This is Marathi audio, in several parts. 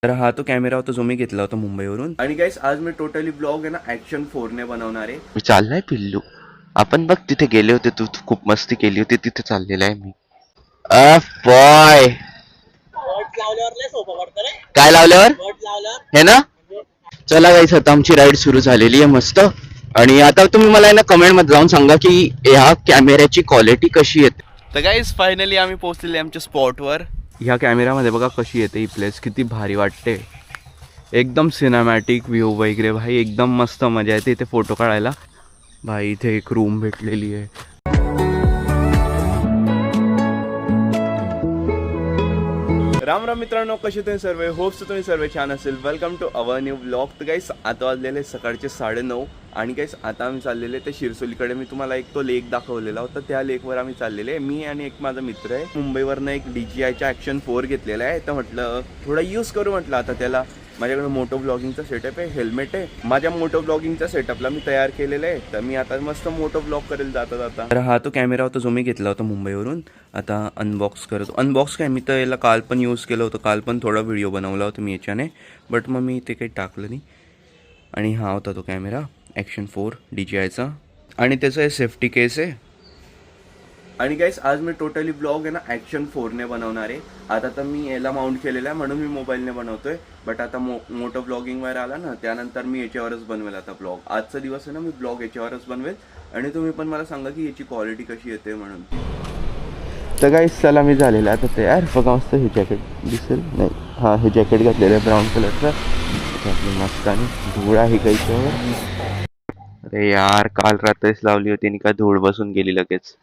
तर हा तो कॅमेरा होता जो मी घेतला होता मुंबईवरून. आणि गाईस आज मी टोटली ब्लॉग आहे ना ॲक्शन 4 बनवणार आहे. मी चाललाय पिल्लू. आपण बघ तिथे गेले होते, तू तू खूप मस्ती केली होती, तिथे चाललेला आहे मी. बॉय काय लावल्यावर हे ना. चला गाईस, आता आमची राईड सुरू झालेली आहे मस्त. आणि आता तुम्ही मला आहे ना कमेंट मध्ये जाऊन सांगा की ह्या कॅमेऱ्याची क्वालिटी कशी येते. तर गाईस फायनली आम्ही पोहोचलेले आमच्या स्पॉटवर. ह्या कॅमेऱ्यामध्ये बघा कशी येते ही प्लेस, किती भारी वाटते. एकदम सिनेमॅटिक व्ह्यू वगैरे भाई, एकदम मस्त मजा येते इथे फोटो काढायला. भाई इथे एक रूम भेटलेली आहे. राम राम मित्रांनो, कसे तुम्ही सर्व? होप्स तुम्ही सर्व छान असेल. Welcome to our new blog. तर गाईस आता वाजलेले सकाळचे 9:30 आणि गाईस आता आम्ही चाललेले ते शिरसोलीकडे. मी तुम्हाला एक तो लेक दाखवलेला होता, त्या लेकवर आम्ही चाललेले. मी आणि एक माझा मित्र आहे. मुंबईवरनं एक DJIचा ॲक्शन 4 घेतलेला आहे. तर म्हटलं थोडा यूज करू म्हटलं आता त्याला. माझ्याकडे मोटो ब्लॉगिंगचा सेटअप आहे, हेल्मेट आहे. माझ्या मोटो ब्लॉगिंगच्या सेटअपला मी तयार केलेलं आहे. तर मी आता मस्त मोटो ब्लॉग करेल जाता जाता. तर हा तो कॅमेरा होता जो मी घेतला होता मुंबईवरून. आता अनबॉक्स करतो. अनबॉक्स काय, मी तर याला काल पण यूज केलं होतं. काल पण थोडा व्हिडिओ बनवला होता मी याच्याने, बट मग मी ते काही टाकलं नाही. आणि हा होता तो कॅमेरा ॲक्शन 4 DJIचा. आणि त्याचं हे सेफ्टी केस आहे. आणि गाईस आज मी टोटली ब्लॉग आहे ना ॲक्शन 4 बनवणार आहे. आता तर मी याला माउंट केलेला आहे म्हणून मी मोबाईलने बनवतोय. बट आता मोठं ब्लॉगिंगवर आला ना, त्यानंतर मी याच्यावरच बनवेल आता ब्लॉग. आजचा दिवस आहे ना, मी ब्लॉग याच्यावरच बनवेल. आणि तुम्ही पण मला सांगा की याची क्वालिटी कशी येते म्हणून. तर गाईस चला, मी झालेला आता तयार. बघा मस्त हे जॅकेट दिसेल नाही, हां हे जॅकेट घातलेलं आहे ब्राऊन कलरचं. आपली मस्त आणि धूळ आहे काहीच्यावर. अरे यार, काल रात्रीच लावली होती आणि काय धूळ बसून गेली लगेच.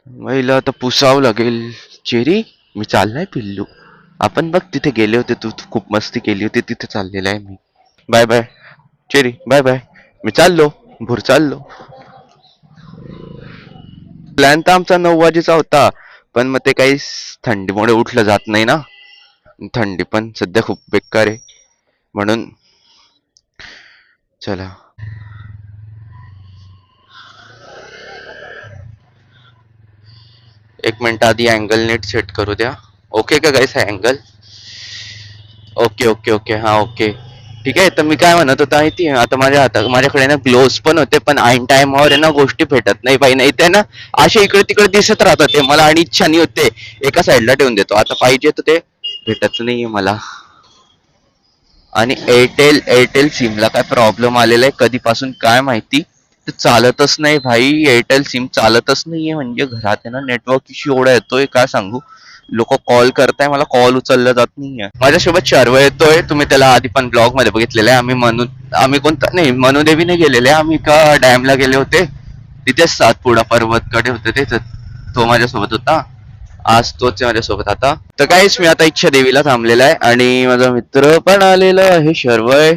महिला आता पुसावं लागेल. चेरी मी चाललाय पिल्लू. आपण बघ तिथे गेले होते, तू तू खूप मस्ती केली होती, तिथे चाललेला आहे मी. Bye bye Cherry, bye bye. मी चाललो, भूर चाललो. प्लॅन तर आमचा 9 वाजेचा होता, पण मग ते काही थंडीमुळे उठलं जात नाही ना. थंडी पण सध्या खूप बेकार आहे म्हणून. चला, एक मिनिट आधी अँगल नीट सेट करू द्या. ओके का गाईस हा अँगल? ओके ओके ओके, हा ओके ठीक आहे. तर मी काय म्हणत होता माहिती, आता माझ्याकडे ना ग्लोव्स पण होते, पण ऐन टाइमवर आहे ना गोष्टी भेटत नाही बाई. नाही ते ना असे इकडे तिकडे दिसत राहतात ते मला, आणि इच्छा नाही होते. एका साईडला ठेवून देतो. आता पाहिजे तर ते भेटत नाहीये मला. आणि एअरटेल सिमला काय प्रॉब्लेम आलेला आहे कधीपासून काय माहिती. ते चालतच नाही भाई, एअरटेल सिम चालतच नाहीये. म्हणजे घरात आहे ना नेटवर्क इश्यू एवढा येतोय काय सांगू. लोक कॉल करताय, मला कॉल उचलला जात नाहीये. माझ्यासोबत शर्व येतोय, तुम्ही त्याला आधी पण ब्लॉग मध्ये बघितलेलं आहे. आम्ही कोणता नाही, मनुदेवीने गेलेले. आम्ही एका डॅमला गेले होते, तिथेच सातपुडा पर्वतकडे होते ते. तो माझ्यासोबत होता. आज तोच माझ्यासोबत आता. तर काहीच मी आता इच्छा देवीला थांबलेला आहे आणि माझा मित्र पण आलेला आहे शर्वय.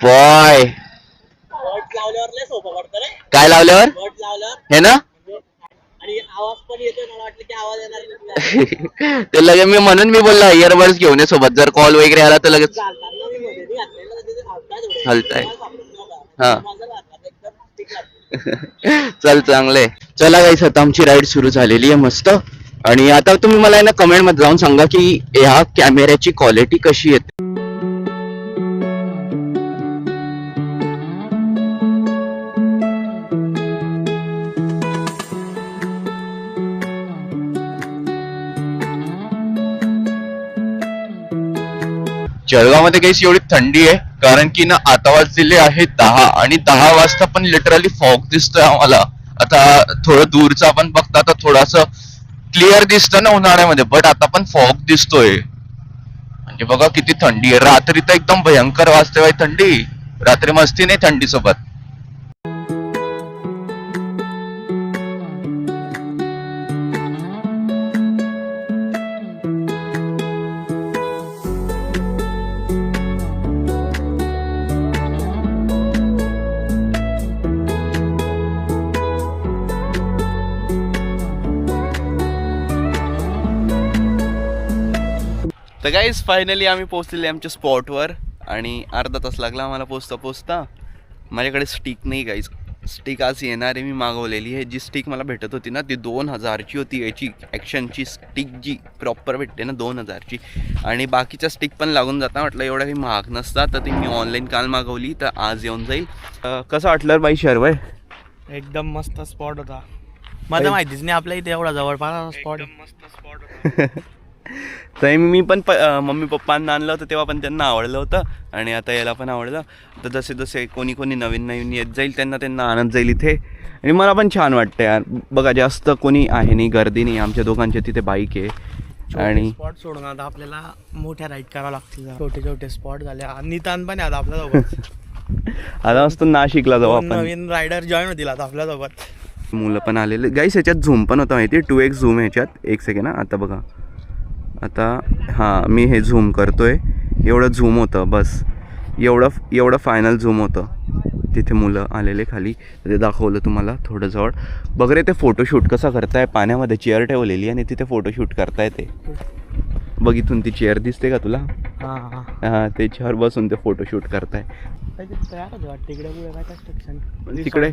बॉय काय लावल्यावर हे ना. ते लगे मी म्हणून मी बोलला इयरबड्स घेऊन ये सोबत, जर कॉल वगैरे आला तर लगेच हलताय. हा चल चांगलंय. चला गाईस, आता आमची राईड सुरू झालेली आहे मस्त. आणि आता तुम्ही मला ना कमेंट मध्ये जाऊन सांगा की ह्या कॅमेऱ्याची क्वालिटी कशी येते. जळगावमध्ये काही एवढी थंडी आहे कारण की ना आता वाजलेले आहे 10, आणि 10 वाजता पण लिटरली फॉग दिसतोय आम्हाला. आता थोडं दूरचं आपण बघता तर थोडस क्लिअर दिसतं ना उन्हाळ्यामध्ये, बट आता पण फॉग दिसतोय. म्हणजे बघा किती थंडी आहे. रात्री तर एकदम भयंकर वाजते बाई थंडी. रात्री मस्ती नाही थंडी सोबत. तर गाईस फायनली आम्ही पोहोचलेले आमच्या स्पॉटवर. आणि अर्धा तास लागला आम्हाला पोचता. माझ्याकडे स्टिक नाही गाईज, स्टिक आज येणार आहे. मी मागवलेली आहे. जी स्टिक मला भेटत होती ना ती 2000ची होती. याची ॲक्शनची स्टिक जी प्रॉपर भेटते ना 2000ची. आणि बाकीच्या स्टिक पण लागून जातात. म्हटलं एवढं काही महाग नसतात तर ती मी ऑनलाईन काल मागवली तर आज येऊन जाईल. कसं वाटलं बाई शर्वय? एकदम मस्त स्पॉट होता. मला माहितीच नाही आपल्या इथे एवढा जवळपास स्पॉट. मस्त स्पॉट होता. तर मी पण मम्मी पप्पांना आणलं होतं तेव्हा पण त्यांना आवडलं होतं आणि आता याला पण आवडलं. तर जसे जसे कोणी कोणी नवीन नवीन येत जाईल त्यांना आणत जाईल इथे. आणि मला पण छान वाटतं यार. बघा जास्त कोणी आहे नाही, गर्दी नाही. आमच्या दोघांच्या तिथे बाईक आहे. आणि स्पॉट सोडून आता आपल्याला मोठ्या राईड करावं लागतील. छोटे छोटे स्पॉट झाले. नितान पण आहे आता आपल्यासोबत. आता मस्त नाशिकला जाऊ आपण. नवीन रायडर जॉईन होतील आता आपल्यासोबत. मुलं पण आलेले गाईस. याच्यात झूम पण होता माहिती, 2x झूम ह्याच्यात. एक सेकंड. आता बघा, आता हां मी हे झूम करतोय. एवढं झूम होतं बस. एवढं फायनल झूम होतं. तिथे मुलं आलेले खाली, ते दाखवलं तुम्हाला थोडं जवळ. बघ रे ते फोटोशूट कसं करताय. पाण्यामध्ये चेअर ठेवलेली आणि तिथे फोटोशूट करताय ते. बघ इथून ती चेअर दिसते का तुला? हां त्याच्यावर बसून ते फोटोशूट करताय. तिकडे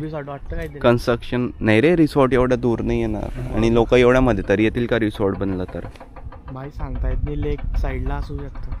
कन्स्ट्रक्शन नाही रे. रिसॉर्ट एवढं दूर नाही येणार आणि लोक एवढ्यामध्ये तर येतील का रिसॉर्ट बनलं तर? भाई सांगता येत नाही. लेक साईडला असू शकतं.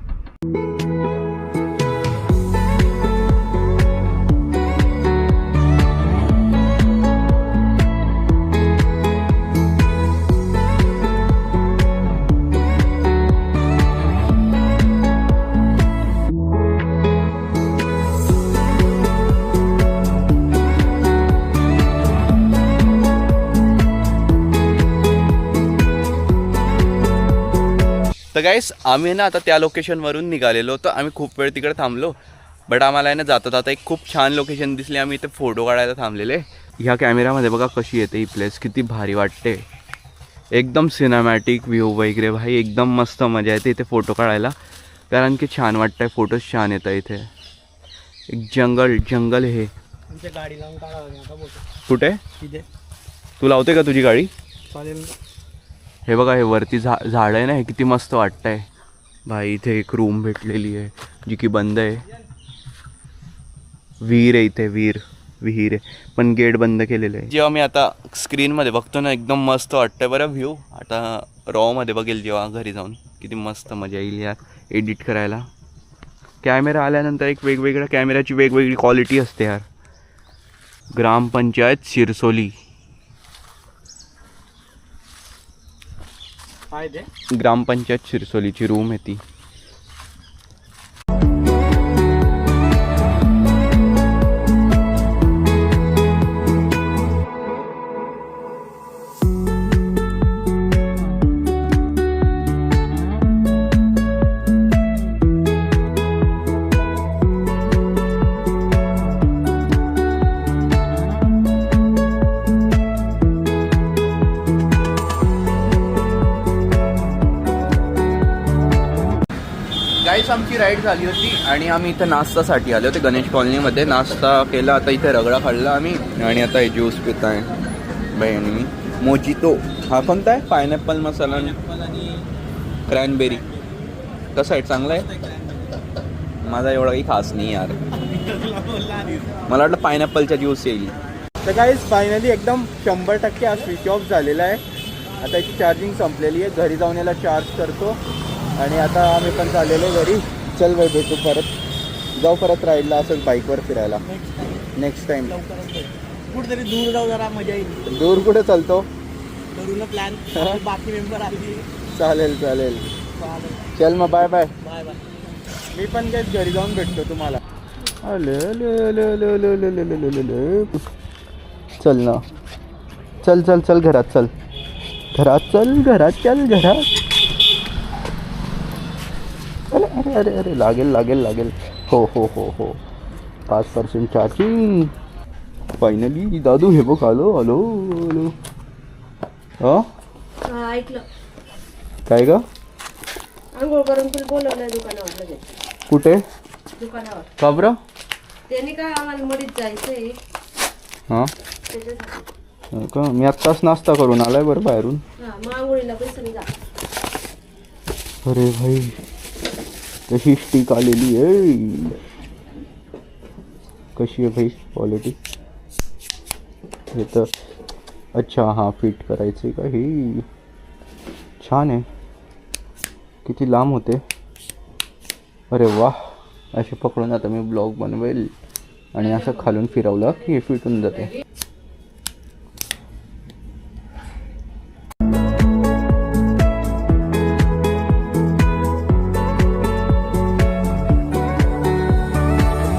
तर गाईस आम्ही ना आता त्या लोकेशनवरून निघालेलो होतो. आम्ही खूप वेळ तिकडे थांबलो. बट आम्हाला आहे ना जाता जाता एक खूप छान लोकेशन दिसली. आम्ही इथे फोटो काढायला थांबलेले. ह्या कॅमेऱ्यामध्ये बघा कशी येते ही प्लेस. किती भारी वाटते. एकदम सिनेमॅटिक व्ह्यू वगैरे भाई. एकदम मस्त मजा येते इथे फोटो काढायला. कारण की छान वाटतंय. फोटोज छान येतं इथे. एक जंगल हे. गाडी लावून काढावं. कुठे तिथे तू लावते का तुझी गाडी? चालेल. हे बघा हे वरती झाड आहे ना. हे किती मस्त वाटतंय भाई. इथे एक रूम भेटलेली आहे जी की बंद आहे. विहीर आहे इथे. विहीर आहे पण गेट बंद केलेलं आहे. जेव्हा मी आता स्क्रीनमध्ये बघतो ना एकदम मस्त वाटतंय बरं व्ह्यू. आता रॉमध्ये बघेल जेव्हा घरी जाऊन किती मस्त मजा येईल यार एडिट करायला. कॅमेरा आल्यानंतर एक वेगवेगळ्या कॅमेऱ्याची वेगवेगळी क्वालिटी असते यार. ग्रामपंचायत शिरसोली. ग्रामपंचायत शिरसोलीची रूम आहे ती. गाईस आमची राईड झाली होती आणि आम्ही इथं नाश्तासाठी आलो होते गणेश कॉलनीमध्ये. नाश्ता केला. आता इथे रगडा खाल्ला आम्ही आणि आता हे ज्यूस पित आहे बहिणी मी. मोजितो. हा कोणता आहे? पायनॅपल मसाला आणि क्रॅनबेरी. कसं आहे? चांगला आहे? माझा एवढा काही खास नाही यार. मला वाटलं पायनॅपलचा ज्यूस येईल. तर गाईस फायनली एकदम 100% हा स्विच ऑफ झालेला आहे. आता याची चार्जिंग संपलेली आहे. घरी जाऊन याला चार्ज करतो आणि आता आम्ही पण चाललेलो घरी. चल बाई भेटू परत. जाऊ परत राईडला असंच बाईकवर फिरायला नेक्स्ट टाइम. कुठेतरी दूर जाऊ जरा मजा येईल. दूर कुठे चालतो? करू ना प्लॅन. बाकी मेंबर आली. चालेल. चल मग बाय बाय. Bye bye. मी पण काय घरी जाऊन भेटतो तुम्हाला. चल ना. चल घरात चल. अरे लागेल. हो 5% चार्जिंग. फायनली दादू हे बघ आलो. ऐकलं काय ग? आंघोळ करून तुला बोलवलंय दुकानावर लगेच. कुठे? दुकानावर. का बरं? त्यांनी काय आम्हाला मडीत जायचंय हां त्याच्यासाठी. का? मी आत्ताच नाश्ता करून आलाय बरं बाहेरून. हा मग आंघोळीला पण समजा. अरे भाई कशी स्टिक आलेली आहे. कशी आहे भाई क्वालिटी? हे तर अच्छा हां फिट करायचं का ही छान आहे. किती लांब होते. अरे वा. असे पकडून आता मी ब्लॉग बनवेल आणि असं खालून फिरवलं की हे फिटून जाते.